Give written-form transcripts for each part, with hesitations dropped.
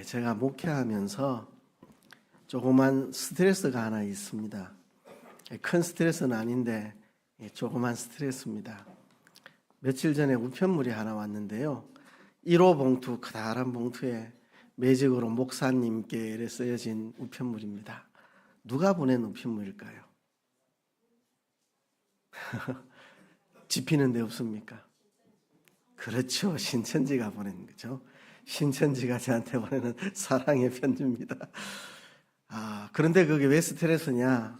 제가 목회하면서 조그만 스트레스가 하나 있습니다. 큰 스트레스는 아닌데 조그만 스트레스입니다. 며칠 전에 우편물이 하나 왔는데요. 1호 봉투, 커다란 봉투에 매직으로 목사님께 쓰여진 우편물입니다. 누가 보낸 우편물일까요? 집히는 데 없습니까? 그렇죠. 신천지가 보낸 거죠. 신천지가 저한테 보내는 사랑의 편지입니다. 그런데 그게 왜 스트레스냐?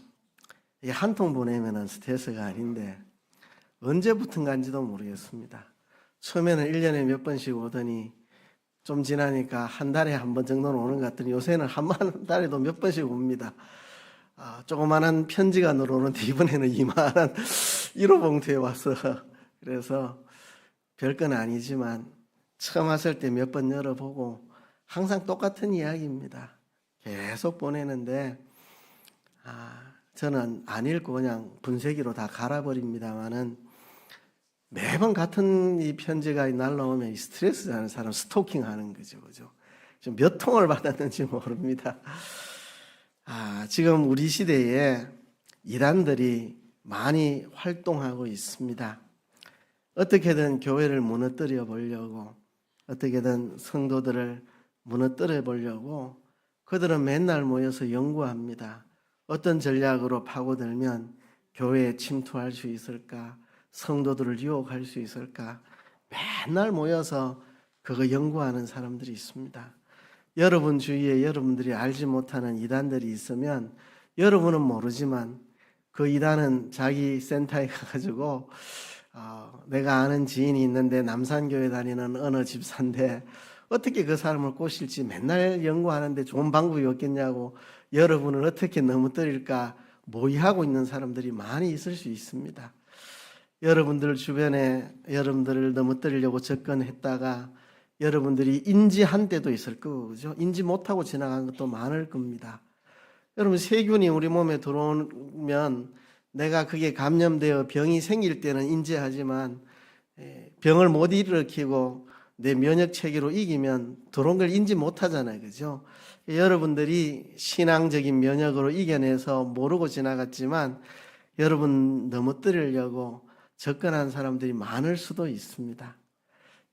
이게 한 통 보내면 스트레스가 아닌데 언제부턴가인지도 모르겠습니다. 처음에는 1년에 몇 번씩 오더니 좀 지나니까 한 달에 한 번 정도는 오는 것 같더니 요새는 한 달에도 몇 번씩 옵니다. 조그만한 편지가 늘어오는데 이번에는 이만한 1호 봉투에 와서 그래서 별건 아니지만 처음 왔을 때 몇 번 열어보고 항상 똑같은 이야기입니다. 계속 보내는데 저는 안 읽고 그냥 분쇄기로 다 갈아버립니다만은 매번 같은 이 편지가 날라오면 스트레스잖아요. 사람 스토킹하는 거죠, 그죠? 지금 몇 통을 받았는지 모릅니다. 지금 우리 시대에 이단들이 많이 활동하고 있습니다. 어떻게든 교회를 무너뜨려 보려고, 어떻게든 성도들을 무너뜨려 보려고 그들은 맨날 모여서 연구합니다. 어떤 전략으로 파고들면 교회에 침투할 수 있을까? 성도들을 유혹할 수 있을까? 맨날 모여서 그거 연구하는 사람들이 있습니다. 여러분 주위에 여러분들이 알지 못하는 이단들이 있으면 여러분은 모르지만 그 이단은 자기 센터에 가가지고 내가 아는 지인이 있는데 남산교회 다니는 어느 집사인데 어떻게 그 사람을 꼬실지 맨날 연구하는데 좋은 방법이 없겠냐고 여러분을 어떻게 넘어뜨릴까 모의하고 있는 사람들이 많이 있을 수 있습니다. 여러분들 주변에 여러분들을 넘어뜨리려고 접근했다가 여러분들이 인지한 때도 있을 거고, 그죠? 인지 못하고 지나간 것도 많을 겁니다. 여러분, 세균이 우리 몸에 들어오면 내가 그게 감염되어 병이 생길 때는 인지하지만 병을 못 일으키고 내 면역 체계로 이기면 들어온 걸 인지 못하잖아요, 그죠? 여러분들이 신앙적인 면역으로 이겨내서 모르고 지나갔지만 여러분 넘어뜨리려고 접근한 사람들이 많을 수도 있습니다.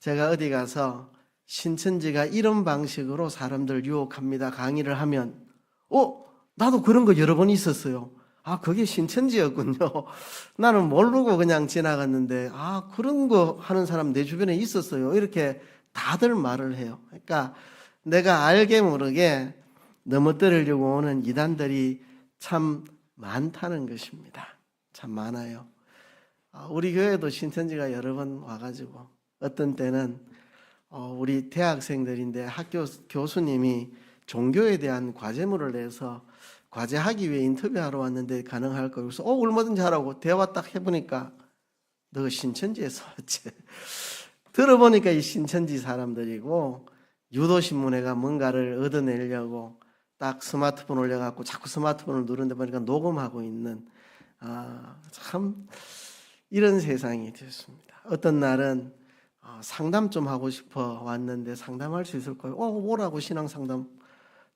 제가 어디 가서 신천지가 이런 방식으로 사람들 유혹합니다 강의를 하면 나도 그런 거 여러 번 있었어요. 그게 신천지였군요. 나는 모르고 그냥 지나갔는데 그런 거 하는 사람 내 주변에 있었어요. 이렇게 다들 말을 해요. 그러니까 내가 알게 모르게 넘어뜨리려고 오는 이단들이 참 많다는 것입니다. 참 많아요. 우리 교회도 신천지가 여러 번 와가지고 어떤 때는 우리 대학생들인데 학교 교수님이 종교에 대한 과제물을 내서 과제하기 위해 인터뷰하러 왔는데 가능할까? 그래서 얼마든지 하라고 대화 딱 해보니까 너 신천지에서 왔지? 들어보니까 이 신천지 사람들이고 유도신문회가 뭔가를 얻어내려고 딱 스마트폰 올려갖고 자꾸 스마트폰을 누르는데 보니까 녹음하고 있는 참 이런 세상이 됐습니다. 어떤 날은 상담 좀 하고 싶어 왔는데 상담할 수 있을까요? 뭐라고 신앙 상담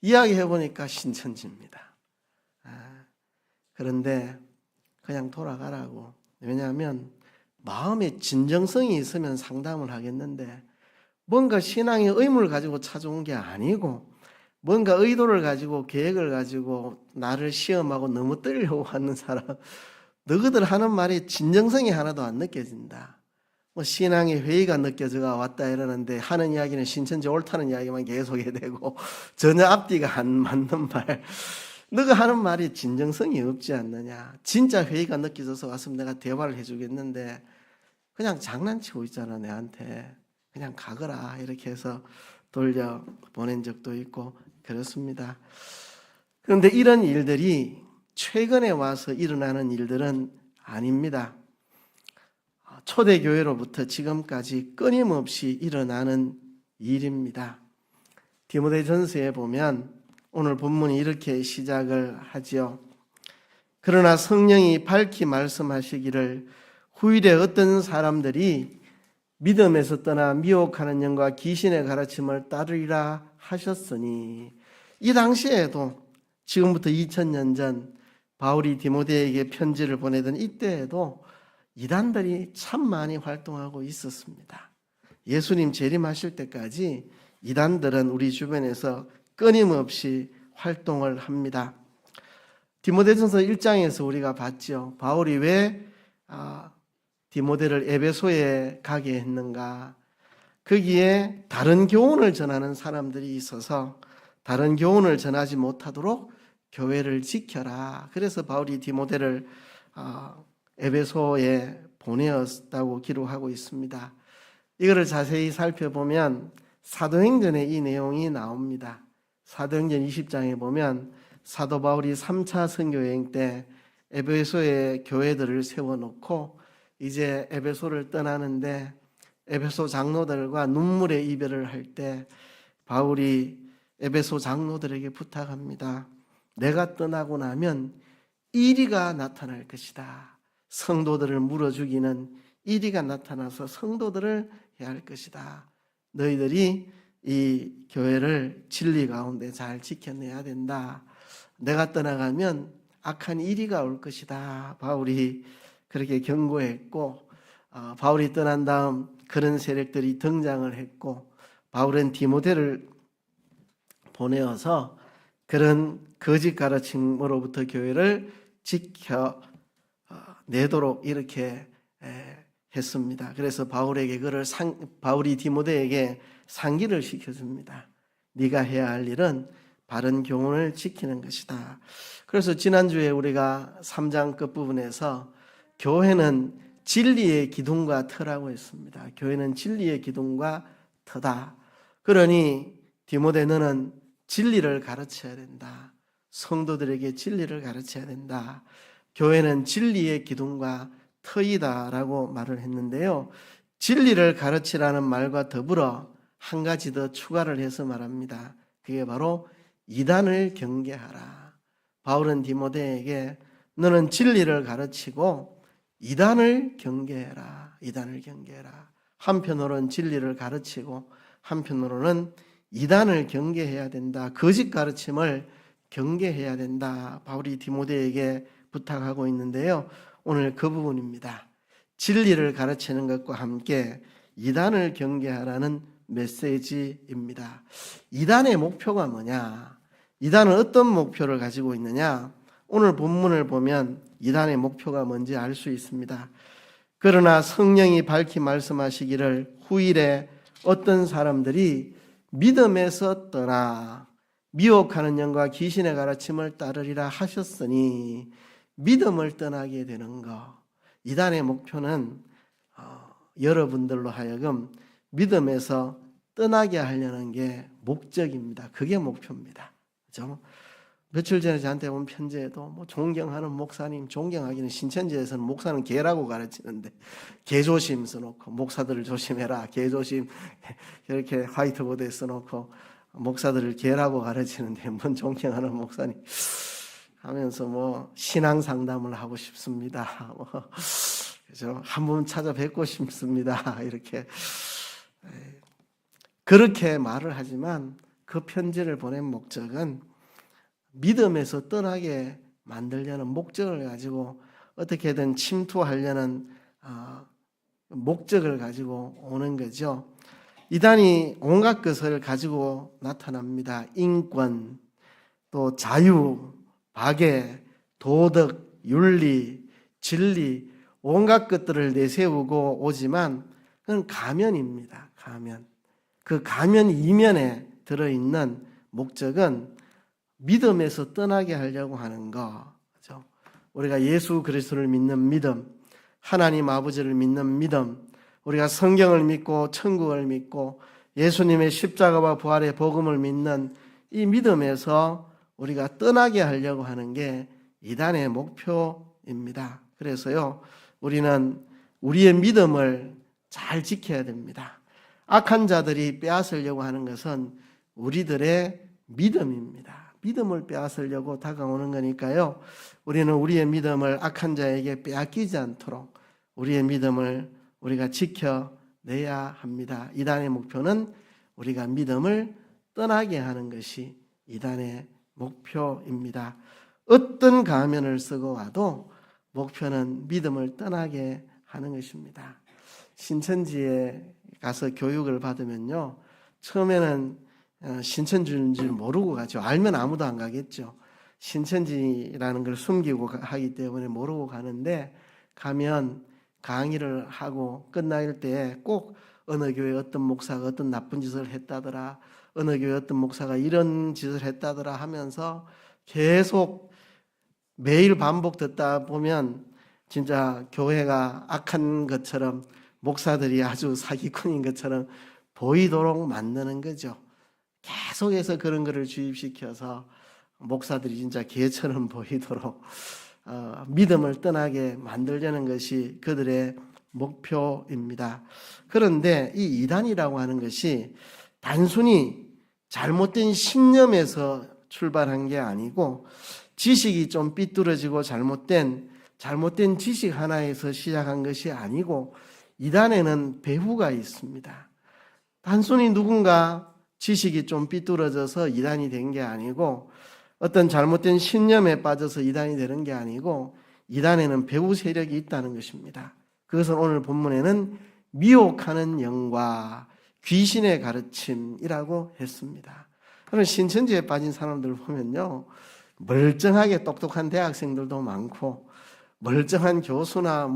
이야기해보니까 신천지입니다. 그런데 그냥 돌아가라고. 왜냐하면 마음에 진정성이 있으면 상담을 하겠는데 뭔가 신앙의 의무를 가지고 찾아온 게 아니고 뭔가 의도를 가지고 계획을 가지고 나를 시험하고 넘어뜨리려고 하는 사람, 너희들 하는 말이 진정성이 하나도 안 느껴진다. 신앙의 회의가 느껴져가 왔다 이러는데 하는 이야기는 신천지 옳다는 이야기만 계속해야 되고 전혀 앞뒤가 안 맞는 말. 너가 하는 말이 진정성이 없지 않느냐. 진짜 회의가 느껴져서 왔으면 내가 대화를 해주겠는데 그냥 장난치고 있잖아 내한테. 그냥 가거라 이렇게 해서 돌려 보낸 적도 있고 그렇습니다. 그런데 이런 일들이 최근에 와서 일어나는 일들은 아닙니다. 초대교회로부터 지금까지 끊임없이 일어나는 일입니다. 디모데전서에 보면 오늘 본문이 이렇게 시작을 하지요. 그러나 성령이 밝히 말씀하시기를 후일에 어떤 사람들이 믿음에서 떠나 미혹하는 영과 귀신의 가르침을 따르리라 하셨으니, 이 당시에도 지금부터 2000년 전 바울이 디모데에게 편지를 보내던 이때에도 이단들이 참 많이 활동하고 있었습니다. 예수님 재림하실 때까지 이단들은 우리 주변에서 끊임없이 활동을 합니다. 디모데전서 1장에서 우리가 봤죠. 바울이 왜 디모데를 에베소에 가게 했는가? 거기에 다른 교훈을 전하는 사람들이 있어서 다른 교훈을 전하지 못하도록 교회를 지켜라. 그래서 바울이 디모데를 에베소에 보내었다고 기록하고 있습니다. 이거를 자세히 살펴보면 사도행전에 이 내용이 나옵니다. 사도행전 20장에 보면 사도 바울이 3차 선교여행 때 에베소에 교회들을 세워놓고 이제 에베소를 떠나는데 에베소 장로들과 눈물의 이별을 할 때 바울이 에베소 장로들에게 부탁합니다. 내가 떠나고 나면 이리가 나타날 것이다. 성도들을 물어 죽이는 이리가 나타나서 성도들을 해할 것이다. 너희들이 이 교회를 진리 가운데 잘 지켜내야 된다. 내가 떠나가면 악한 이리가 올 것이다. 바울이 그렇게 경고했고, 바울이 떠난 다음 그런 세력들이 등장을 했고, 바울은 디모데를 보내어서 그런 거짓 가르침으로부터 교회를 지켜내도록 이렇게 했습니다. 그래서 바울이 디모데에게 상기를 시켜줍니다. 네가 해야 할 일은 바른 교훈을 지키는 것이다. 그래서 지난주에 우리가 3장 끝부분에서 교회는 진리의 기둥과 터라고 했습니다. 교회는 진리의 기둥과 터다. 그러니 디모데 너는 진리를 가르쳐야 된다. 성도들에게 진리를 가르쳐야 된다. 교회는 진리의 기둥과 터이다라고 말을 했는데요. 진리를 가르치라는 말과 더불어 한 가지 더 추가를 해서 말합니다. 그게 바로 이단을 경계하라. 바울은 디모데에게 너는 진리를 가르치고 이단을 경계해라. 이단을 경계해라. 한편으로는 진리를 가르치고 한편으로는 이단을 경계해야 된다. 거짓 가르침을 경계해야 된다. 바울이 디모데에게 부탁하고 있는데요. 오늘 그 부분입니다. 진리를 가르치는 것과 함께 이단을 경계하라는 메시지입니다. 이단의 목표가 뭐냐? 이단은 어떤 목표를 가지고 있느냐? 오늘 본문을 보면 이단의 목표가 뭔지 알 수 있습니다. 그러나 성령이 밝히 말씀하시기를 후일에 어떤 사람들이 믿음에서 떠나 미혹하는 영과 귀신의 가르침을 따르리라 하셨으니 믿음을 떠나게 되는 것. 이단의 목표는 여러분들로 하여금 믿음에서 떠나게 하려는 게 목적입니다. 그게 목표입니다. 그렇죠? 며칠 전에 저한테 온 편지에도 존경하는 목사님, 존경하기는 신천지에서는 목사는 개라고 가르치는데 개 조심 써놓고 목사들을 조심해라. 개 조심 이렇게 화이트보드에 써놓고 목사들을 개라고 가르치는데 뭔 존경하는 목사님 하면서 신앙 상담을 하고 싶습니다. 그죠? 한번 찾아뵙고 싶습니다. 이렇게 그렇게 말을 하지만 그 편지를 보낸 목적은 믿음에서 떠나게 만들려는 목적을 가지고 어떻게든 침투하려는 목적을 가지고 오는 거죠. 이단이 온갖 것을 가지고 나타납니다. 인권, 또 자유, 박애, 도덕, 윤리, 진리, 온갖 것들을 내세우고 오지만 그건 가면입니다. 가면. 그 가면 이면에 들어있는 목적은 믿음에서 떠나게 하려고 하는 거죠. 우리가 예수 그리스도를 믿는 믿음, 하나님 아버지를 믿는 믿음, 우리가 성경을 믿고 천국을 믿고 예수님의 십자가와 부활의 복음을 믿는 이 믿음에서 우리가 떠나게 하려고 하는 게 이단의 목표입니다. 그래서요, 우리는 우리의 믿음을 잘 지켜야 됩니다. 악한 자들이 빼앗으려고 하는 것은 우리들의 믿음입니다. 믿음을 빼앗으려고 다가오는 거니까요. 우리는 우리의 믿음을 악한 자에게 빼앗기지 않도록 우리의 믿음을 우리가 지켜내야 내야 합니다. 이단의 목표는 우리가 믿음을 떠나게 하는 것이 이단의 목표입니다. 어떤 가면을 쓰고 와도 목표는 믿음을 떠나게 하는 것입니다. 신천지에 가서 교육을 받으면요, 처음에는 신천지인 줄 모르고 가죠. 알면 아무도 안 가겠죠. 신천지라는 걸 숨기고 하기 때문에 모르고 가는데, 가면 강의를 하고 끝날 때 꼭 어느 교회 어떤 목사가 어떤 나쁜 짓을 했다더라, 어느 교회 어떤 목사가 이런 짓을 했다더라 하면서 계속 매일 반복 듣다 보면 진짜 교회가 악한 것처럼, 목사들이 아주 사기꾼인 것처럼 보이도록 만드는 거죠. 계속해서 그런 거를 주입시켜서 목사들이 진짜 개처럼 보이도록 믿음을 떠나게 만들려는 것이 그들의 목표입니다. 그런데 이 이단이라고 하는 것이 단순히 잘못된 신념에서 출발한 게 아니고, 지식이 좀 삐뚤어지고 잘못된 지식 하나에서 시작한 것이 아니고, 이단에는 배후가 있습니다. 단순히 누군가 지식이 좀 삐뚤어져서 이단이 된 게 아니고, 어떤 잘못된 신념에 빠져서 이단이 되는 게 아니고, 이단에는 배후 세력이 있다는 것입니다. 그것은 오늘 본문에는 미혹하는 영과 귀신의 가르침이라고 했습니다. 그런 신천지에 빠진 사람들 보면요, 멀쩡하게 똑똑한 대학생들도 많고 멀쩡한 교수나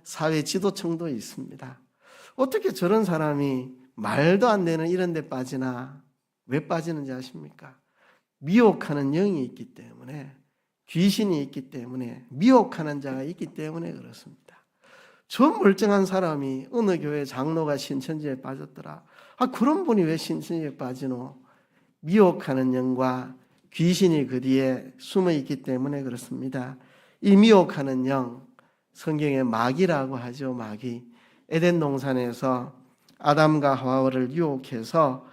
사회 지도층도 있습니다. 어떻게 저런 사람이 말도 안 되는 이런 데 빠지나? 왜 빠지는지 아십니까? 미혹하는 영이 있기 때문에, 귀신이 있기 때문에, 미혹하는 자가 있기 때문에 그렇습니다. 저 멀쩡한 사람이 어느 교회 장로가 신천지에 빠졌더라. 그런 분이 왜 신천지에 빠지노? 미혹하는 영과 귀신이 그 뒤에 숨어 있기 때문에 그렇습니다. 이 미혹하는 영, 성경에 마귀라고 하죠. 마귀. 에덴 동산에서 아담과 하와를 유혹해서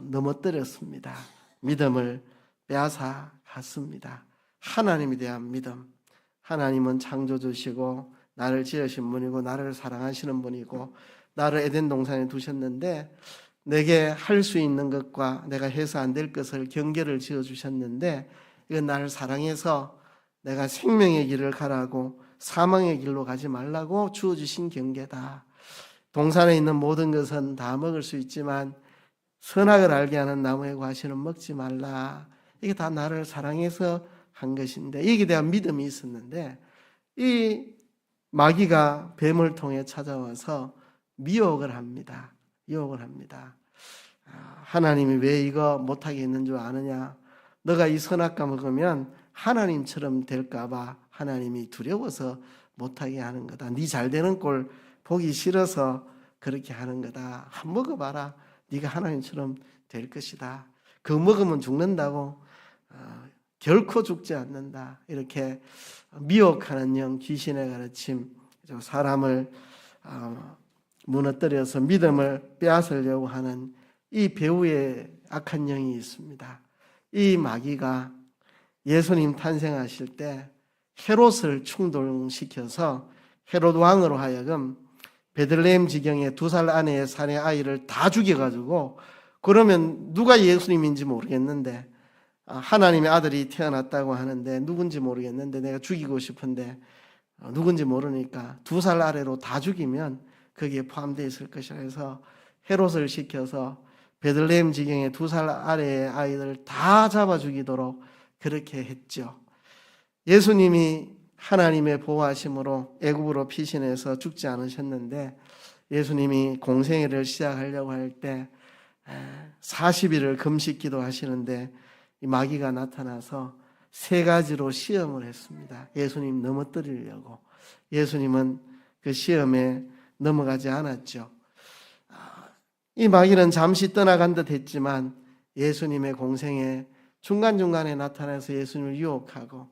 넘어뜨렸습니다. 믿음을 빼앗아 갔습니다. 하나님에 대한 믿음. 하나님은 창조주시고 나를 지으신 분이고 나를 사랑하시는 분이고 나를 에덴 동산에 두셨는데, 내게 할 수 있는 것과 내가 해서 안 될 것을 경계를 지어주셨는데, 이건 나를 사랑해서 내가 생명의 길을 가라고, 사망의 길로 가지 말라고 주어주신 경계다. 동산에 있는 모든 것은 다 먹을 수 있지만 선악을 알게 하는 나무의 과실은 먹지 말라. 이게 다 나를 사랑해서 한 것인데, 여기에 대한 믿음이 있었는데, 이 마귀가 뱀을 통해 찾아와서 미혹을 합니다. 유혹을 합니다. 하나님이 왜 이거 못하게 했는 줄 아느냐? 너가 이 선악과 먹으면 하나님처럼 될까 봐 하나님이 두려워서 못하게 하는 거다. 네 잘되는 꼴 보기 싫어서 그렇게 하는 거다. 한 먹어봐라. 네가 하나님처럼 될 것이다. 그거 먹으면 죽는다고. 결코 죽지 않는다. 이렇게 미혹하는 영, 귀신의 가르침, 사람을 무너뜨려서 믿음을 빼앗으려고 하는 이 배후에 악한 영이 있습니다. 이 마귀가 예수님 탄생하실 때 헤롯을 충동시켜서 헤롯 왕으로 하여금 베들레헴 지경의 2살 아내의 사내 아이를 다 죽여가지고, 그러면 누가 예수님인지 모르겠는데, 하나님의 아들이 태어났다고 하는데 누군지 모르겠는데 내가 죽이고 싶은데 누군지 모르니까 2살 아래로 다 죽이면 거기에 포함되어 있을 것이라 해서 헤롯을 시켜서 베들레헴 지경의 2살 아래의 아이들 다 잡아 죽이도록 그렇게 했죠. 예수님이 하나님의 보호하심으로 애굽으로 피신해서 죽지 않으셨는데, 예수님이 공생애를 시작하려고 할 때 40일을 금식 기도하시는데 이 마귀가 나타나서 3가지로 시험을 했습니다. 예수님 넘어뜨리려고. 예수님은 그 시험에 넘어가지 않았죠. 이 마귀는 잠시 떠나간 듯 했지만 예수님의 공생에 중간중간에 나타나서 예수님을 유혹하고,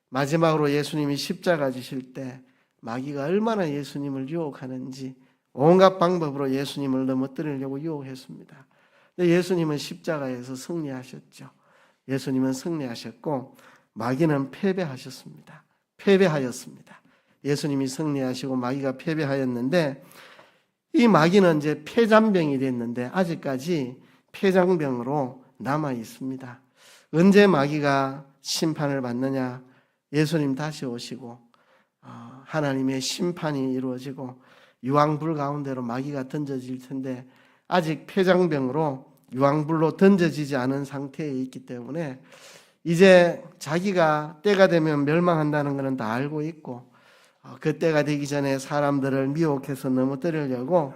마지막으로 예수님이 십자가 지실 때 마귀가 얼마나 예수님을 유혹하는지 온갖 방법으로 예수님을 넘어뜨리려고 유혹했습니다. 근데 예수님은 십자가에서 승리하셨죠. 예수님은 승리하셨고 마귀는 패배하였습니다. 예수님이 승리하시고 마귀가 패배하였는데, 이 마귀는 이제 폐잔병이 됐는데 아직까지 폐잔병으로 남아 있습니다. 언제 마귀가 심판을 받느냐? 예수님 다시 오시고 하나님의 심판이 이루어지고 유황불 가운데로 마귀가 던져질 텐데 아직 폐장병으로 유황불로 던져지지 않은 상태에 있기 때문에 이제 자기가 때가 되면 멸망한다는 것은 다 알고 있고 그 때가 되기 전에 사람들을 미혹해서 넘어뜨리려고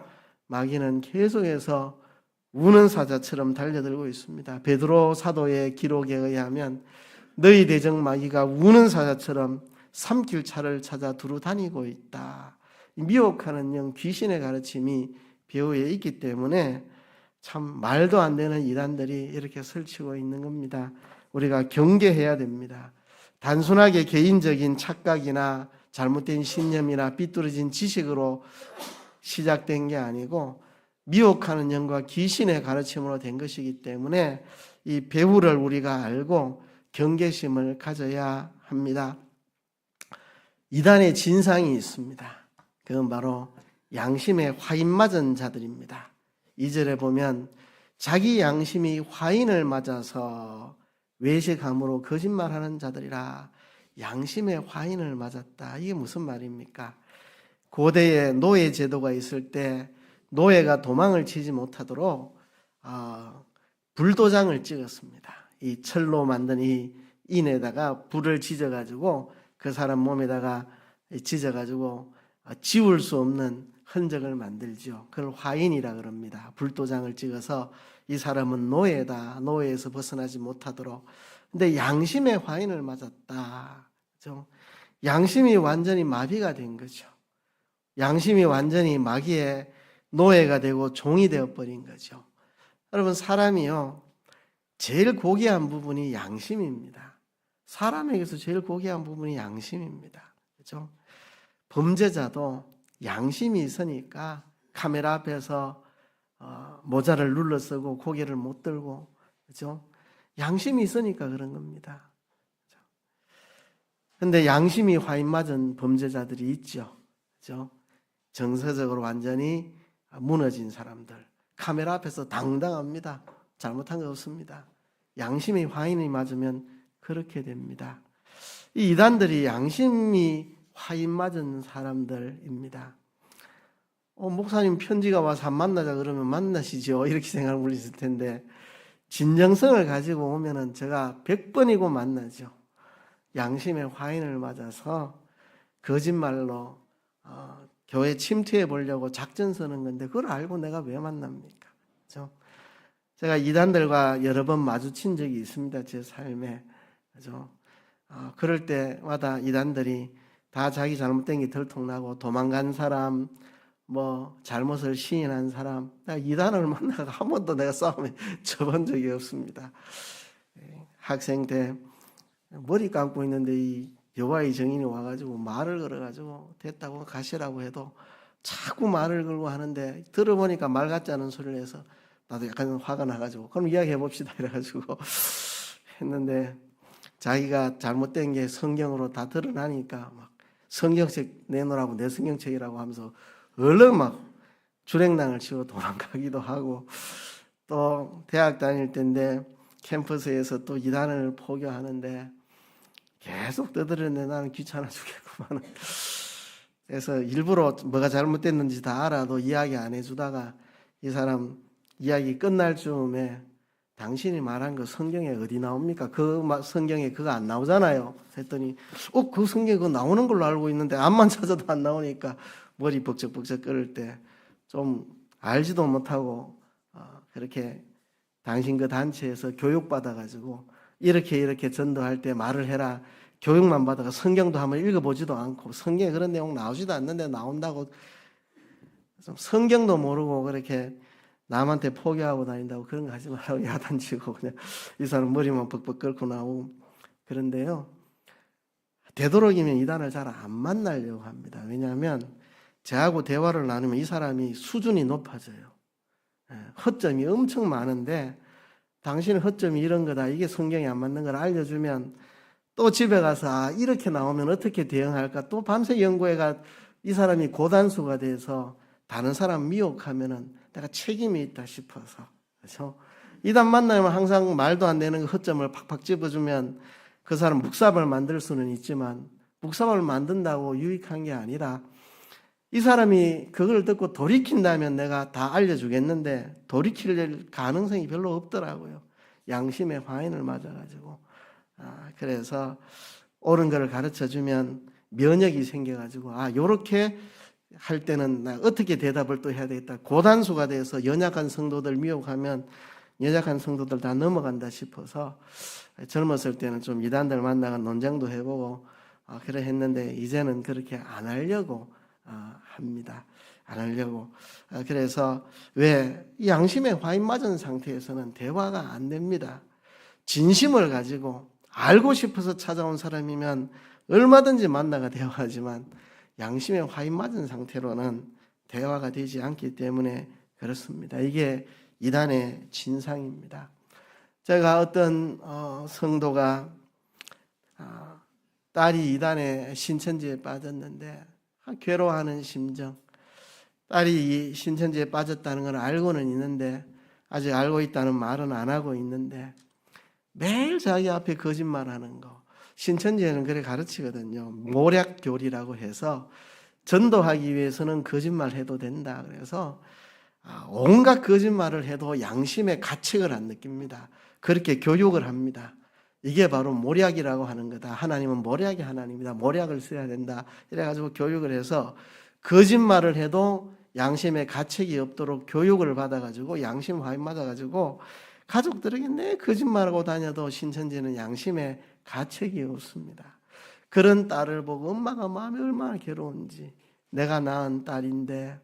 마귀는 계속해서 우는 사자처럼 달려들고 있습니다. 베드로 사도의 기록에 의하면 너희 대적 마귀가 우는 사자처럼 삼킬 차를 찾아 두루 다니고 있다. 미혹하는 영 귀신의 가르침이 배후에 있기 때문에 참 말도 안 되는 이단들이 이렇게 설치고 있는 겁니다. 우리가 경계해야 됩니다. 단순하게 개인적인 착각이나 잘못된 신념이나 삐뚤어진 지식으로 시작된 게 아니고 미혹하는 영과 귀신의 가르침으로 된 것이기 때문에 이 배후를 우리가 알고 경계심을 가져야 합니다. 이단의 진상이 있습니다. 그건 바로 양심에 화인 맞은 자들입니다. 2절에 보면 자기 양심이 화인을 맞아서 외식함으로 거짓말하는 자들이라. 양심에 화인을 맞았다. 이게 무슨 말입니까? 고대에 노예 제도가 있을 때 노예가 도망을 치지 못하도록 불도장을 찍었습니다. 이 철로 만든 이 인에다가 불을 지져가지고 그 사람 몸에다가 지져가지고 지울 수 없는 흔적을 만들죠. 그걸 화인이라 그럽니다. 불도장을 찍어서 이 사람은 노예다. 노예에서 벗어나지 못하도록. 근데 양심에 화인을 맞았다. 그렇죠? 양심이 완전히 마비가 된 거죠. 양심이 완전히 마귀의 노예가 되고 종이 되어버린 거죠. 여러분, 사람이요, 제일 고귀한 부분이 양심입니다. 사람에게서 제일 고귀한 부분이 양심입니다. 그렇죠? 범죄자도 양심이 있으니까 카메라 앞에서 모자를 눌러 쓰고 고개를 못 들고, 그렇죠? 양심이 있으니까 그런 겁니다. 그런데 양심이 화인 맞은 범죄자들이 있죠. 그렇죠? 정서적으로 완전히 무너진 사람들, 카메라 앞에서 당당합니다. 잘못한 거 없습니다. 양심이 화인이 맞으면 그렇게 됩니다. 이 이단들이 양심이 화인 맞은 사람들입니다. 목사님 편지가 와서 만나자 그러면 만나시죠. 이렇게 생각을 물리실 텐데 진정성을 가지고 오면은 제가 100번이고 만나죠. 양심의 화인을 맞아서 거짓말로 교회 침투해 보려고 작전 서는 건데 그걸 알고 내가 왜 만납니까? 그렇죠? 제가 이단들과 여러 번 마주친 적이 있습니다. 제 삶에. 그렇죠? 그럴 때마다 이단들이 다 자기 잘못된 게 들통나고 도망간 사람, 뭐 잘못을 시인한 사람, 이단을 만나서 한 번도 내가 싸움에 져본 적이 없습니다. 학생 때 머리 감고 있는데 이 여호와의 증인이 와가지고 말을 걸어가지고 됐다고 가시라고 해도 자꾸 말을 걸고 하는데 들어보니까 말 같지 않은 소리를 해서 나도 약간 화가 나가지고 그럼 이야기해 봅시다 이래가지고 했는데 자기가 잘못된 게 성경으로 다 드러나니까 막 성경책 내놓으라고 내 성경책이라고 하면서 얼른 막 주랭랑을 치고 도망가기도 하고 또 대학 다닐 때인데 캠퍼스에서 또 이단을 포교하는데 계속 떠들었는데 나는 귀찮아 죽겠구만. 그래서 일부러 뭐가 잘못됐는지 다 알아도 이야기 안 해주다가 이 사람 이야기 끝날 즈음에 당신이 말한 거 성경에 어디 나옵니까? 그 성경에 그거 안 나오잖아요. 했더니 그 성경에 그거 나오는 걸로 알고 있는데 암만 찾아도 안 나오니까 머리 벅적벅적 끓을 때 좀 알지도 못하고 그렇게 당신 그 단체에서 교육받아가지고 이렇게 전도할 때 말을 해라. 교육만 받아가 성경도 한번 읽어보지도 않고 성경에 그런 내용 나오지도 않는데 나온다고 성경도 모르고 그렇게 남한테 포기하고 다닌다고 그런 거 하지 말라고 야단치고 그냥 이 사람 머리만 벅벅 끓고 나오고 그런데요. 되도록이면 이단을 잘 안 만나려고 합니다. 왜냐하면 저하고 대화를 나누면 이 사람이 수준이 높아져요. 허점이 엄청 많은데 당신의 허점이 이런 거다. 이게 성경에 안 맞는 걸 알려주면 또 집에 가서 이렇게 나오면 어떻게 대응할까 또 밤새 연구해가 이 사람이 고단수가 돼서 다른 사람 미혹하면은 내가 책임이 있다 싶어서. 그렇죠? 이단 만나면 항상 말도 안 되는 그 허점을 팍팍 집어주면 그 사람 묵사발 만들 수는 있지만 묵사발 만든다고 유익한 게 아니라 이 사람이 그걸 듣고 돌이킨다면 내가 다 알려주겠는데 돌이킬 가능성이 별로 없더라고요. 양심의 화인을 맞아가지고. 그래서 옳은 것을 가르쳐주면 면역이 생겨가지고 요렇게 할 때는 나 어떻게 대답을 또 해야 되겠다. 고단수가 돼서 연약한 성도들 미혹하면 연약한 성도들 다 넘어간다 싶어서 젊었을 때는 좀 이단들 만나가 논쟁도 해보고 그래 했는데 이제는 그렇게 안 하려고 합니다. 안 하려고. 그래서 왜 양심의 화인 맞은 상태에서는 대화가 안 됩니다. 진심을 가지고 알고 싶어서 찾아온 사람이면 얼마든지 만나가 대화하지만 양심의 화인 맞은 상태로는 대화가 되지 않기 때문에 그렇습니다. 이게 이단의 진상입니다. 제가 어떤 성도가 딸이 이단의 신천지에 빠졌는데 괴로워하는 심정, 딸이 이 신천지에 빠졌다는 걸 알고는 있는데 아직 알고 있다는 말은 안 하고 있는데 매일 자기 앞에 거짓말하는 거. 신천지에는 그래 가르치거든요. 모략교리라고 해서 전도하기 위해서는 거짓말해도 된다. 그래서 온갖 거짓말을 해도 양심의 가책을 안 느낍니다. 그렇게 교육을 합니다. 이게 바로 모략이라고 하는 거다. 하나님은 모략의 하나님이다. 모략을 써야 된다. 이래가지고 교육을 해서 거짓말을 해도 양심의 가책이 없도록 교육을 받아가지고 양심 화인 맞아가지고 가족들에게 내 거짓말하고 다녀도 신천지는 양심의 가책이 없습니다. 그런 딸을 보고 엄마가 마음이 얼마나 괴로운지, 내가 낳은 딸인데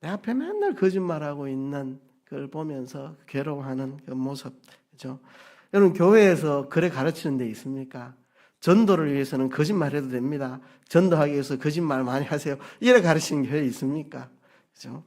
내 앞에 맨날 거짓말하고 있는 그걸 보면서 괴로워하는 그 모습. 그죠? 여러분, 교회에서 그래 가르치는 데 있습니까? 전도를 위해서는 거짓말해도 됩니다. 전도하기 위해서 거짓말 많이 하세요. 이래 가르치는 교회 있습니까? 그죠?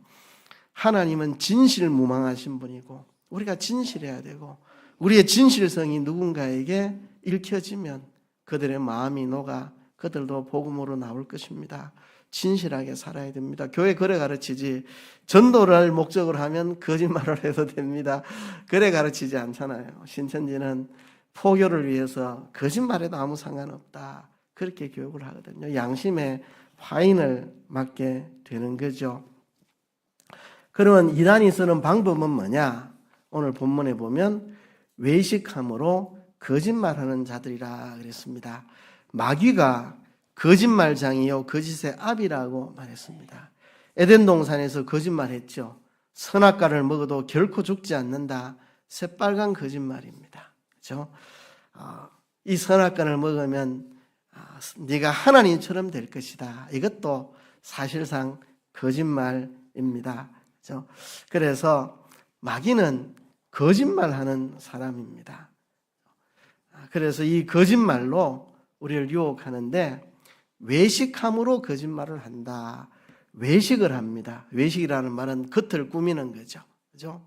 하나님은 진실무망하신 분이고 우리가 진실해야 되고 우리의 진실성이 누군가에게 읽혀지면 그들의 마음이 녹아 그들도 복음으로 나올 것입니다. 진실하게 살아야 됩니다. 교회 그래 가르치지 전도를 목적으로 하면 거짓말을 해도 됩니다. 그래 가르치지 않잖아요. 신천지는 포교를 위해서 거짓말해도 아무 상관없다. 그렇게 교육을 하거든요. 양심의 화인을 맞게 되는 거죠. 그러면 이단이 쓰는 방법은 뭐냐? 오늘 본문에 보면 외식함으로 거짓말하는 자들이라 그랬습니다. 마귀가 거짓말장이요 거짓의 압이라고 말했습니다. 에덴 동산에서 거짓말했죠. 선악과를 먹어도 결코 죽지 않는다. 새빨간 거짓말입니다. 그렇죠? 이 선악과를 먹으면 네가 하나님처럼 될 것이다. 이것도 사실상 거짓말입니다. 그렇죠? 그래서 마귀는 거짓말하는 사람입니다. 그래서 이 거짓말로 우리를 유혹하는데 외식함으로 거짓말을 한다. 외식을 합니다. 외식이라는 말은 겉을 꾸미는 거죠. 그죠?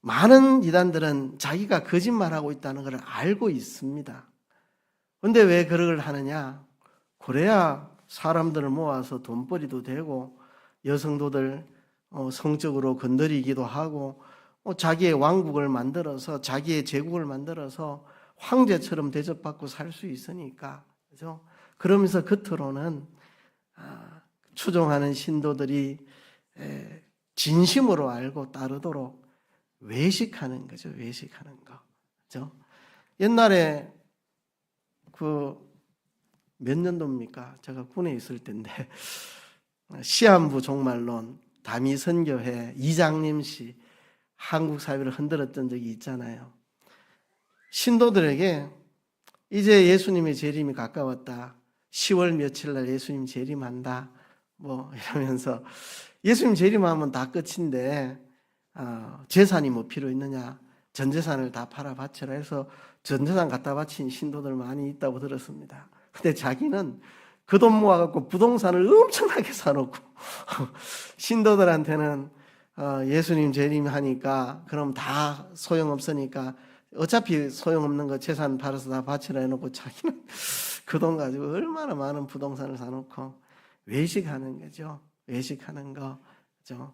많은 이단들은 자기가 거짓말하고 있다는 것을 알고 있습니다. 그런데 왜 그걸 하느냐? 그래야 사람들을 모아서 돈벌이도 되고 여성도들 성적으로 건드리기도 하고 자기의 왕국을 만들어서 자기의 제국을 만들어서 황제처럼 대접받고 살 수 있으니까. 그죠? 그러면서 겉으로는 추종하는 신도들이 진심으로 알고 따르도록 외식하는 거죠. 외식하는 거. 그죠? 옛날에 몇 년도입니까? 제가 군에 있을 때인데 시한부 종말론 다미선교회 이장님 씨 한국 사회를 흔들었던 적이 있잖아요. 신도들에게 이제 예수님의 재림이 가까웠다. 10월 며칠 날 예수님 재림한다. 이러면서 예수님 재림하면 다 끝인데 재산이 뭐 필요 있느냐? 전 재산을 다 팔아 바쳐라 해서 전 재산 갖다 바친 신도들 많이 있다고 들었습니다. 근데 자기는 그 돈 모아갖고 부동산을 엄청나게 사놓고 신도들한테는 예수님 재림하니까 그럼 다 소용없으니까 어차피 소용없는 거 재산 팔아서 다 바치라 해놓고 자기는 그 돈 가지고 얼마나 많은 부동산을 사놓고 외식하는 거죠. 외식하는 거. 그죠?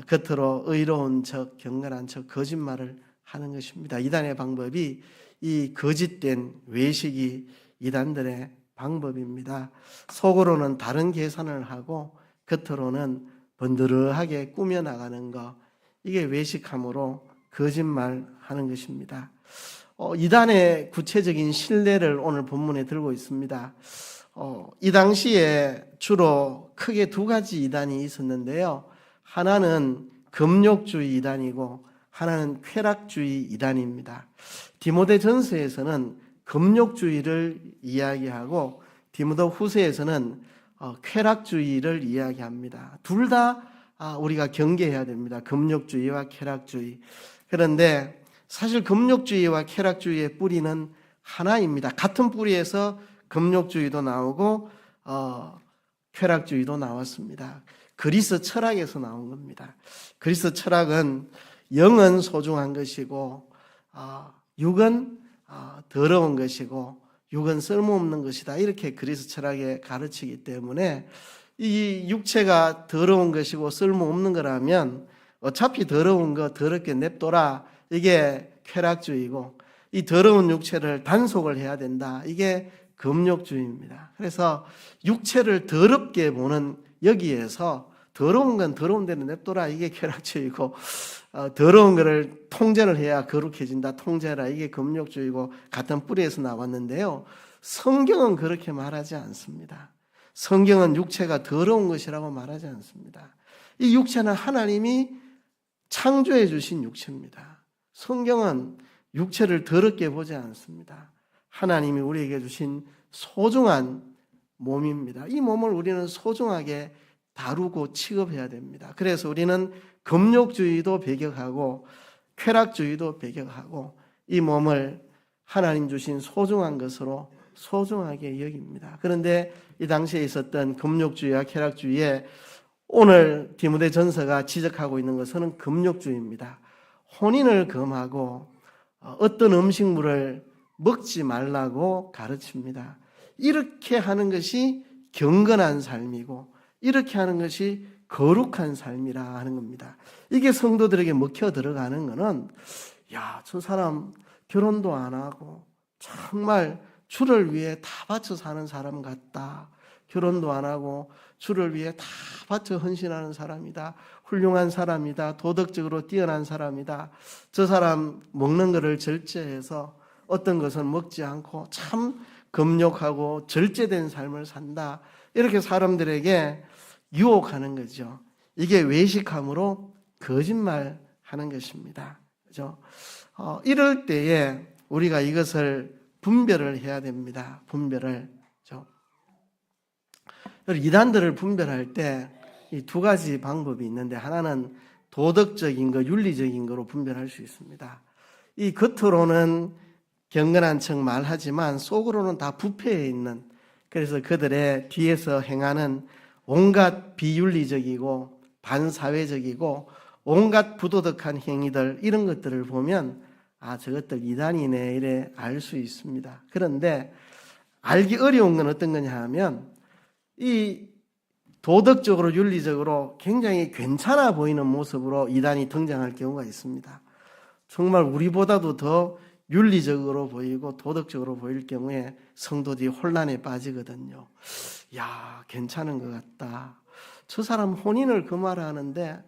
겉으로 의로운 척, 경건한 척, 거짓말을 하는 것입니다. 이단의 방법이 이 거짓된 외식이 이단들의 방법입니다. 속으로는 다른 계산을 하고 겉으로는 번드르하게 꾸며나가는 것, 이게 외식함으로 거짓말하는 것입니다. 이단의 구체적인 신뢰를 오늘 본문에 들고 있습니다. 이 당시에 주로 크게 두 가지 이단이 있었는데요. 하나는 금욕주의 이단이고 하나는 쾌락주의 이단입니다. 디모데전서에서는 금욕주의를 이야기하고 디모데 후서에서는 쾌락주의를 이야기합니다. 둘 다 우리가 경계해야 됩니다. 금욕주의와 쾌락주의. 그런데 사실 금욕주의와 쾌락주의의 뿌리는 하나입니다. 같은 뿌리에서 금욕주의도 나오고 쾌락주의도 나왔습니다. 그리스 철학에서 나온 겁니다. 그리스 철학은 영은 소중한 것이고 육은 더러운 것이고 육은 쓸모없는 것이다. 이렇게 그리스 철학에 가르치기 때문에 이 육체가 더러운 것이고 쓸모없는 거라면 어차피 더러운 거 더럽게 냅둬라. 이게 쾌락주의고 이 더러운 육체를 단속을 해야 된다. 이게 금욕주의입니다. 그래서 육체를 더럽게 보는 여기에서 더러운 건 더러운 대로 냅둬라. 이게 쾌락주의고 더러운 거를 통제를 해야 거룩해진다. 통제라. 이게 금욕주의고 같은 뿌리에서 나왔는데요. 성경은 그렇게 말하지 않습니다. 성경은 육체가 더러운 것이라고 말하지 않습니다. 이 육체는 하나님이 창조해 주신 육체입니다. 성경은 육체를 더럽게 보지 않습니다. 하나님이 우리에게 주신 소중한 몸입니다. 이 몸을 우리는 소중하게 다루고 취급해야 됩니다. 그래서 우리는 금욕주의도 배격하고 쾌락주의도 배격하고 이 몸을 하나님 주신 소중한 것으로 소중하게 여깁니다. 그런데 이 당시에 있었던 금욕주의와 쾌락주의에 오늘 디모데전서가 지적하고 있는 것은 금욕주의입니다. 혼인을 금하고 어떤 음식물을 먹지 말라고 가르칩니다. 이렇게 하는 것이 경건한 삶이고 이렇게 하는 것이 거룩한 삶이라 하는 겁니다. 이게 성도들에게 먹혀 들어가는 것은 저 사람 결혼도 안 하고 정말 주를 위해 다 바쳐 사는 사람 같다. 결혼도 안 하고 주를 위해 다 바쳐 헌신하는 사람이다. 훌륭한 사람이다. 도덕적으로 뛰어난 사람이다. 저 사람 먹는 것을 절제해서 어떤 것은 먹지 않고 참 금욕하고 절제된 삶을 산다. 이렇게 사람들에게 유혹하는 거죠. 이게 외식함으로 거짓말하는 것입니다. 그죠? 이럴 때에 우리가 이것을 분별을 해야 됩니다. 분별을. 그죠? 이단들을 분별할 때 이 두 가지 방법이 있는데 하나는 도덕적인 거, 윤리적인 거로 분별할 수 있습니다. 이 겉으로는 경건한 척 말하지만 속으로는 다 부패해 있는, 그래서 그들의 뒤에서 행하는 온갖 비윤리적이고 반사회적이고 온갖 부도덕한 행위들, 이런 것들을 보면 저것들 이단이네 이래 알 수 있습니다. 그런데 알기 어려운 건 어떤 거냐 하면 이 도덕적으로 윤리적으로 굉장히 괜찮아 보이는 모습으로 이단이 등장할 경우가 있습니다. 정말 우리보다도 더 윤리적으로 보이고 도덕적으로 보일 경우에 성도들이 혼란에 빠지거든요. 괜찮은 것 같다. 저 사람 혼인을 금하라는데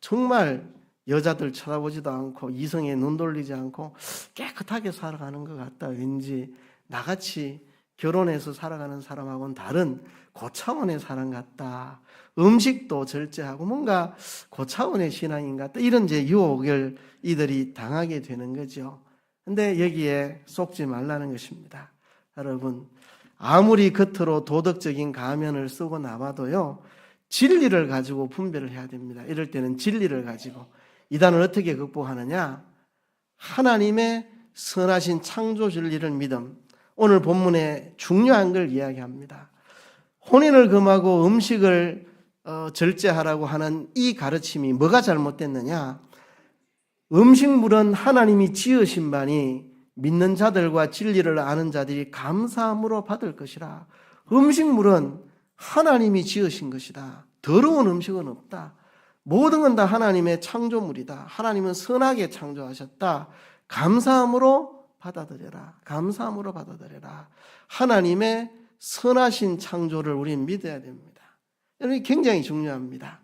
정말 여자들 쳐다보지도 않고 이성에 눈 돌리지 않고 깨끗하게 살아가는 것 같다. 왠지 나같이 결혼해서 살아가는 사람하고는 다른 고차원의 사람 같다. 음식도 절제하고 뭔가 고차원의 신앙인 같다. 이런 이제 유혹을 이들이 당하게 되는 거죠. 근데 여기에 속지 말라는 것입니다. 여러분, 아무리 겉으로 도덕적인 가면을 쓰고 나와도요, 진리를 가지고 분별을 해야 됩니다. 이럴 때는 진리를 가지고. 이단을 어떻게 극복하느냐? 하나님의 선하신 창조 진리를 믿음. 오늘 본문에 중요한 걸 이야기합니다. 혼인을 금하고 음식을 절제하라고 하는 이 가르침이 뭐가 잘못됐느냐? 음식물은 하나님이 지으신 바니 믿는 자들과 진리를 아는 자들이 감사함으로 받을 것이라. 음식물은 하나님이 지으신 것이다. 더러운 음식은 없다. 모든 건 다 하나님의 창조물이다. 하나님은 선하게 창조하셨다. 감사함으로 받아들여라. 감사함으로 받아들여라. 하나님의 선하신 창조를 우리는 믿어야 됩니다. 이게 굉장히 중요합니다.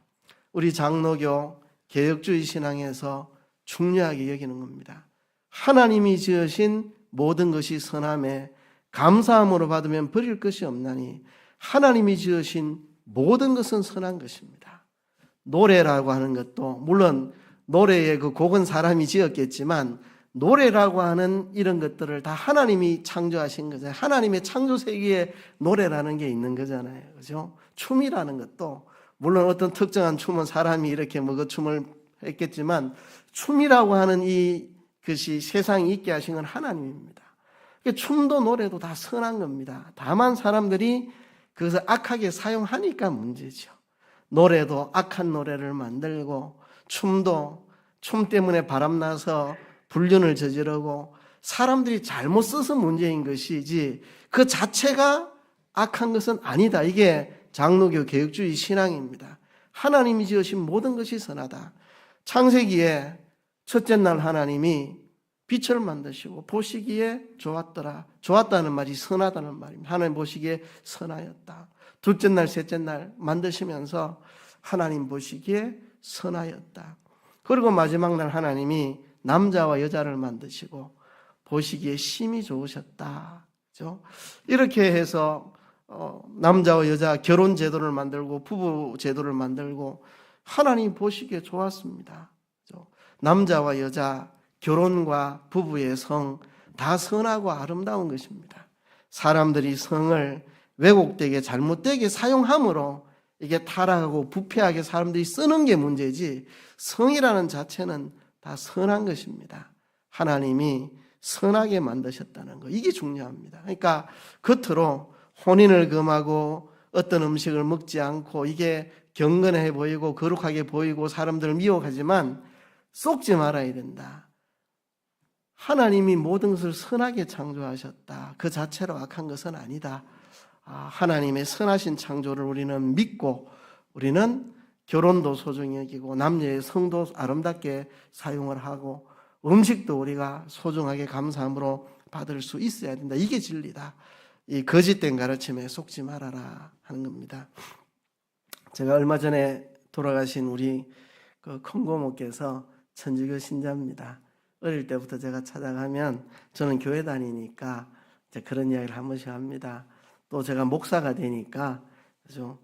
우리 장로교 개혁주의 신앙에서 중요하게 여기는 겁니다. 하나님이 지으신 모든 것이 선함에 감사함으로 받으면 버릴 것이 없나니 하나님이 지으신 모든 것은 선한 것입니다. 노래라고 하는 것도 물론 노래의 그 곡은 사람이 지었겠지만 노래라고 하는 이런 것들을 다 하나님이 창조하신 거잖아요. 하나님의 창조 세계에 노래라는 게 있는 거잖아요. 그죠? 춤이라는 것도 물론 어떤 특정한 춤은 사람이 이렇게 그 춤을 했겠지만 춤이라고 하는 이 것이 세상에 있게 하신 건 하나님입니다. 춤도 노래도 다 선한 겁니다. 다만 사람들이 그것을 악하게 사용하니까 문제죠. 노래도 악한 노래를 만들고 춤도 춤 때문에 바람나서 불륜을 저지르고 사람들이 잘못 써서 문제인 것이지 그 자체가 악한 것은 아니다. 이게 장로교 개혁주의 신앙입니다. 하나님이 지으신 모든 것이 선하다. 창세기에 첫째 날 하나님이 빛을 만드시고 보시기에 좋았더라. 좋았다는 말이 선하다는 말입니다. 하나님 보시기에 선하였다. 둘째 날, 셋째 날 만드시면서 하나님 보시기에 선하였다. 그리고 마지막 날 하나님이 남자와 여자를 만드시고 보시기에 심히 좋으셨다. 그렇죠? 이렇게 해서 남자와 여자 결혼 제도를 만들고 부부 제도를 만들고 하나님 보시기에 좋았습니다. 그렇죠? 남자와 여자 결혼과 부부의 성 다 선하고 아름다운 것입니다. 사람들이 성을 왜곡되게 잘못되게 사용함으로 이게 타락하고 부패하게 사람들이 쓰는 게 문제지 성이라는 자체는 다 선한 것입니다. 하나님이 선하게 만드셨다는 거 이게 중요합니다. 그러니까 겉으로 혼인을 금하고 어떤 음식을 먹지 않고 이게 경건해 보이고 거룩하게 보이고 사람들을 미혹하지만 속지 말아야 된다. 하나님이 모든 것을 선하게 창조하셨다. 그 자체로 악한 것은 아니다. 하나님의 선하신 창조를 우리는 믿고 우리는 결혼도 소중히 여기고 남녀의 성도 아름답게 사용을 하고 음식도 우리가 소중하게 감사함으로 받을 수 있어야 된다. 이게 진리다. 이 거짓된 가르침에 속지 말아라 하는 겁니다. 제가 얼마 전에 돌아가신 우리 그 콩고모께서 천주교 신자입니다. 어릴 때부터 제가 찾아가면 저는 교회 다니니까 이제 그런 이야기를 한 번씩 합니다. 또 제가 목사가 되니까 그죠?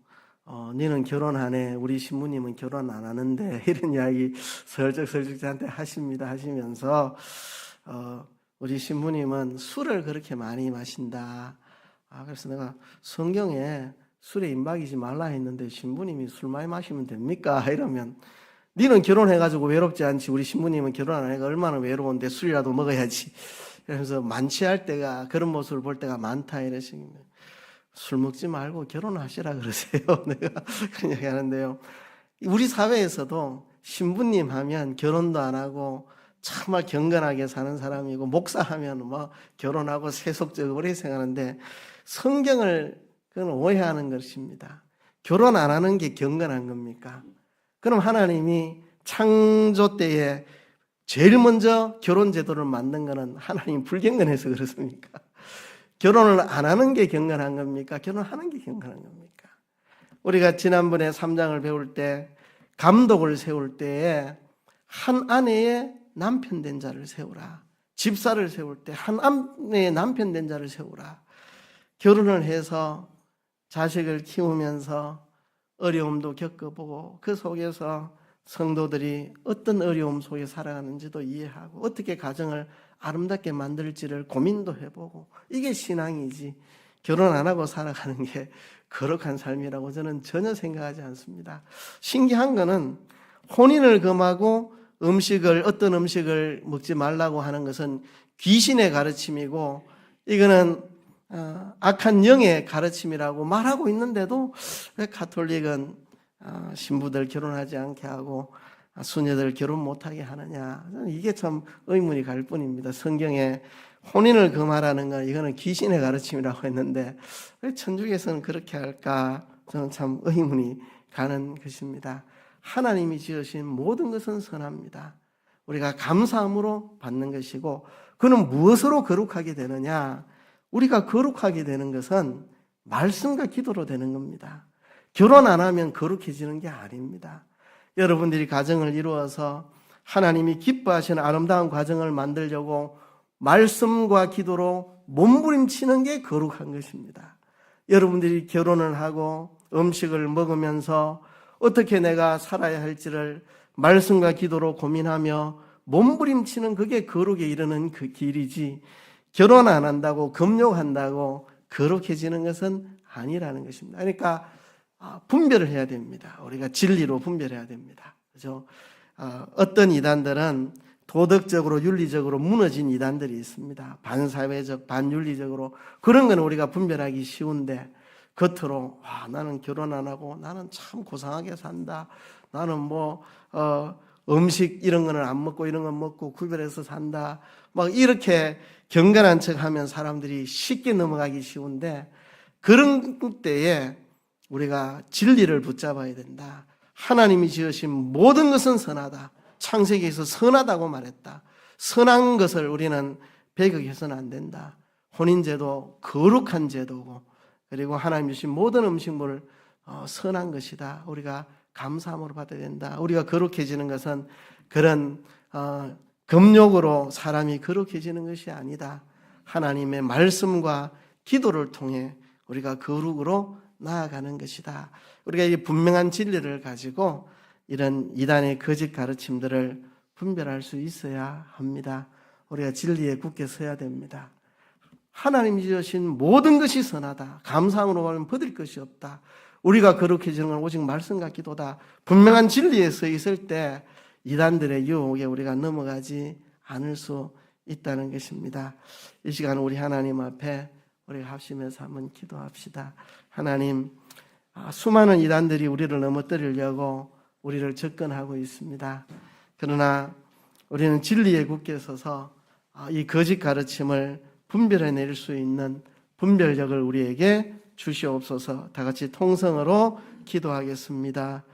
너는 결혼 안 해. 우리 신부님은 결혼 안 하는데 이런 이야기 슬쩍슬쩍 저한테 하십니다. 하시면서 우리 신부님은 술을 그렇게 많이 마신다. 그래서 내가 성경에 술에 임박이지 말라 했는데 신부님이 술 많이 마시면 됩니까? 이러면 너는 결혼해가지고 외롭지 않지. 우리 신부님은 결혼 안 해가 얼마나 외로운데 술이라도 먹어야지. 그래서 만취할 때가 그런 모습을 볼 때가 많다 이러시면 술 먹지 말고 결혼하시라 그러세요. 내가 그런 얘기 하는데요. 우리 사회에서도 신부님 하면 결혼도 안 하고 정말 경건하게 사는 사람이고 목사 하면 뭐 결혼하고 세속적으로 오래 생각하는데 성경을 그건 오해하는 것입니다. 결혼 안 하는 게 경건한 겁니까? 그럼 하나님이 창조 때에 제일 먼저 결혼 제도를 만든 거는 하나님 불경건해서 그렇습니까? 결혼을 안 하는 게 경건한 겁니까? 결혼하는 게 경건한 겁니까? 우리가 지난번에 3장을 배울 때 감독을 세울 때에 한 아내의 남편 된 자를 세우라. 집사를 세울 때 한 아내의 남편 된 자를 세우라. 결혼을 해서 자식을 키우면서 어려움도 겪어보고 그 속에서 성도들이 어떤 어려움 속에 살아가는지도 이해하고 어떻게 가정을 아름답게 만들지를 고민도 해보고 이게 신앙이지 결혼 안 하고 살아가는 게 거룩한 삶이라고 저는 전혀 생각하지 않습니다. 신기한 거는 혼인을 금하고 어떤 음식을 먹지 말라고 하는 것은 귀신의 가르침이고 이거는 악한 영의 가르침이라고 말하고 있는데도 왜 가톨릭은 신부들 결혼하지 않게 하고 수녀들 결혼 못하게 하느냐. 이게 참 의문이 갈 뿐입니다. 성경에 혼인을 금하라는 건 이거는 귀신의 가르침이라고 했는데 왜 천주교에서는 그렇게 할까 저는 참 의문이 가는 것입니다. 하나님이 지으신 모든 것은 선합니다. 우리가 감사함으로 받는 것이고, 그는 무엇으로 거룩하게 되느냐? 우리가 거룩하게 되는 것은 말씀과 기도로 되는 겁니다. 결혼 안 하면 거룩해지는 게 아닙니다. 여러분들이 가정을 이루어서 하나님이 기뻐하시는 아름다운 가정을 만들려고 말씀과 기도로 몸부림치는 게 거룩한 것입니다. 여러분들이 결혼을 하고 음식을 먹으면서 어떻게 내가 살아야 할지를 말씀과 기도로 고민하며 몸부림치는 그게 거룩에 이르는 그 길이지, 결혼 안 한다고 금욕한다고 거룩해지는 것은 아니라는 것입니다. 그러니까 분별을 해야 됩니다. 우리가 진리로 분별해야 됩니다. 그죠? 어떤 이단들은 도덕적으로 윤리적으로 무너진 이단들이 있습니다. 반사회적, 반윤리적으로. 그런 건 우리가 분별하기 쉬운데, 겉으로 나는 결혼 안 하고 나는 참 고상하게 산다, 나는 음식 이런 거는 안 먹고 이런 건 먹고 구별해서 산다, 막 이렇게 경건한 척하면 사람들이 쉽게 넘어가기 쉬운데, 그런 때에 우리가 진리를 붙잡아야 된다. 하나님이 지으신 모든 것은 선하다. 창세기에서 선하다고 말했다. 선한 것을 우리는 배격해서는 안 된다. 혼인제도 거룩한 제도고, 그리고 하나님 주신 모든 음식물을 선한 것이다. 우리가 감사함으로 받아야 된다. 우리가 거룩해지는 것은 그런 금욕으로 사람이 거룩해지는 것이 아니다. 하나님의 말씀과 기도를 통해 우리가 거룩으로 나아가는 것이다. 우리가 이 분명한 진리를 가지고 이런 이단의 거짓 가르침들을 분별할 수 있어야 합니다. 우리가 진리에 굳게 서야 됩니다. 하나님이 지으신 모든 것이 선하다. 감사함으로 말하면 버릴 것이 없다. 우리가 거룩해지는 건 오직 말씀과 기도다. 분명한 진리에 서 있을 때 이단들의 유혹에 우리가 넘어가지 않을 수 있다는 것입니다. 이 시간 우리 하나님 앞에 우리가 합심해서 한번 기도합시다. 하나님, 수많은 이단들이 우리를 넘어뜨리려고 우리를 접근하고 있습니다. 그러나 우리는 진리에 굳게 서서 이 거짓 가르침을 분별해낼 수 있는 분별력을 우리에게 주시옵소서. 다 같이 통성으로 기도하겠습니다.